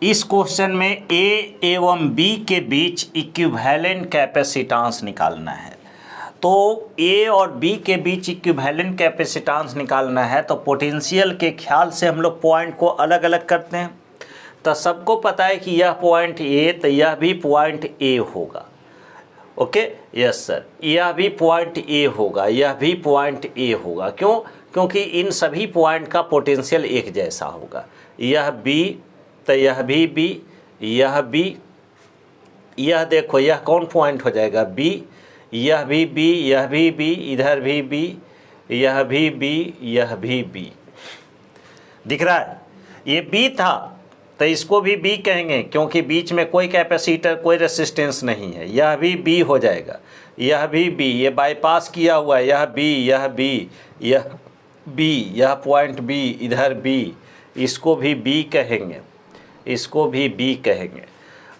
इस क्वेश्चन में ए एवं बी के बीच इक्विवेलेंट कैपेसिटेंस निकालना है। तो ए और बी के बीच इक्विवेलेंट कैपेसिटेंस निकालना है तो पोटेंशियल के ख्याल से हम लोग पॉइंट को अलग अलग करते हैं। तो सबको पता है कि यह पॉइंट ए, तो यह भी पॉइंट ए होगा। ओके, यस सर, यह भी पॉइंट ए होगा, यह भी पॉइंट ए होगा। क्यों? क्योंकि इन सभी पॉइंट का पोटेंशियल एक जैसा होगा। यह बी, तो यह भी बी, यह बी, यह देखो यह कौन पॉइंट हो जाएगा? बी, यह भी बी, यह भी बी, इधर भी बी, यह भी बी, यह भी बी। दिख रहा है? ये बी था तो इसको भी बी कहेंगे क्योंकि बीच में कोई कैपेसिटर, कोई रेसिस्टेंस नहीं है। यह भी बी हो जाएगा, यह भी बी, ये बाईपास किया हुआ है, यह बी, यह बी, यह बी, यह पॉइंट बी, इधर बी, इसको भी बी कहेंगे, इसको भी बी कहेंगे।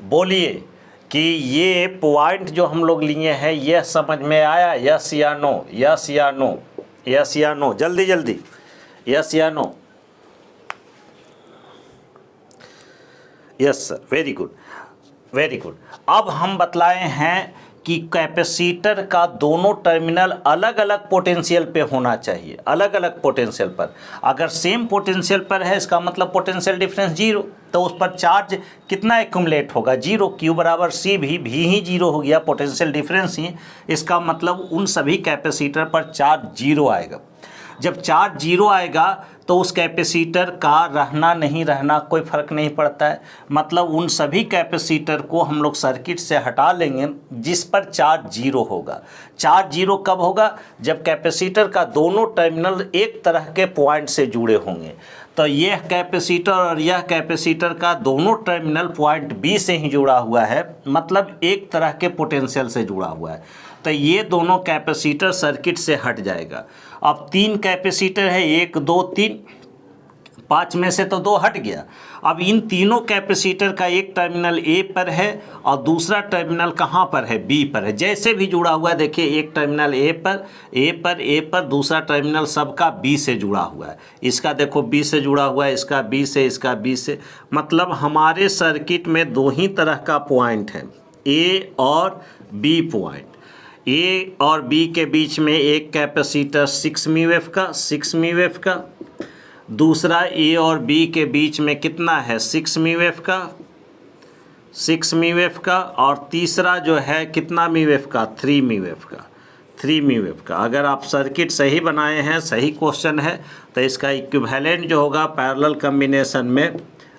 बोलिए कि ये पॉइंट जो हम लोग लिए हैं यह समझ में आया? यस या नो? यस या नो? यस या नो? जल्दी जल्दी, यस या no? Yes sir, very good, very good. अब हम बतलाए हैं कि कैपेसिटर का दोनों टर्मिनल अलग अलग पोटेंशियल पे होना चाहिए, अलग अलग पोटेंशियल पर। अगर सेम पोटेंशियल पर है इसका मतलब पोटेंशियल डिफरेंस जीरो, तो उस पर चार्ज कितना एक्यूमुलेट होगा? जीरो। क्यू बराबर सी भी ही जीरो हो गया, पोटेंशियल डिफरेंस ही। इसका मतलब उन सभी कैपेसिटर पर चार्ज जीरो आएगा। जब चार्ज जीरो आएगा तो उस कैपेसिटर का रहना नहीं रहना कोई फ़र्क नहीं पड़ता है। मतलब उन सभी कैपेसिटर को हम लोग सर्किट से हटा लेंगे जिस पर चार्ज जीरो होगा। चार्ज जीरो कब होगा? जब कैपेसिटर का दोनों टर्मिनल एक तरह के पॉइंट से जुड़े होंगे। तो यह कैपेसिटर और यह कैपेसिटर का दोनों टर्मिनल पॉइंट बी से ही जुड़ा हुआ है, मतलब एक तरह के पोटेंशियल से जुड़ा हुआ है। तो ये दोनों कैपेसिटर सर्किट से हट जाएगा। अब 3 कैपेसिटर है, 1 2 3, 5 में से तो 2 हट गया। अब इन तीनों कैपेसिटर का एक टर्मिनल ए पर है और दूसरा टर्मिनल कहाँ पर है? बी पर है। जैसे भी जुड़ा हुआ है देखिए, एक टर्मिनल ए पर, दूसरा टर्मिनल सबका बी से जुड़ा हुआ है। इसका देखो बी से जुड़ा हुआ है, इसका बी से, इसका बी से। मतलब हमारे सर्किट में 2 ही तरह का पॉइंट है, ए और बी पॉइंट। ए और बी के बीच में एक कैपेसिटर 6 म्यू एफ का, दूसरा ए और बी के बीच में कितना है? 6 म्यू एफ का, और तीसरा जो है कितना म्यू एफ का? 3 म्यू एफ का। अगर आप सर्किट सही बनाए हैं, सही क्वेश्चन है, तो इसका इक्विवेलेंट जो होगा पैरेलल कॉम्बिनेशन में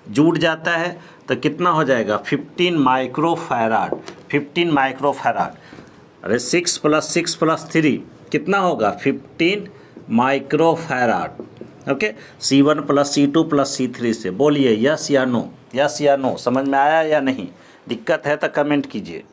जुड़ जाता है। तो कितना हो जाएगा? 15 माइक्रोफैराड। 15 माइक्रोफैराड। अरे 6 + 6 + 3 कितना होगा? 15 microfarad. Okay, C1 + C2 + C3 से। बोलिए यस या नो? यस या नो? समझ में आया या नहीं? दिक्कत है तो कमेंट कीजिए।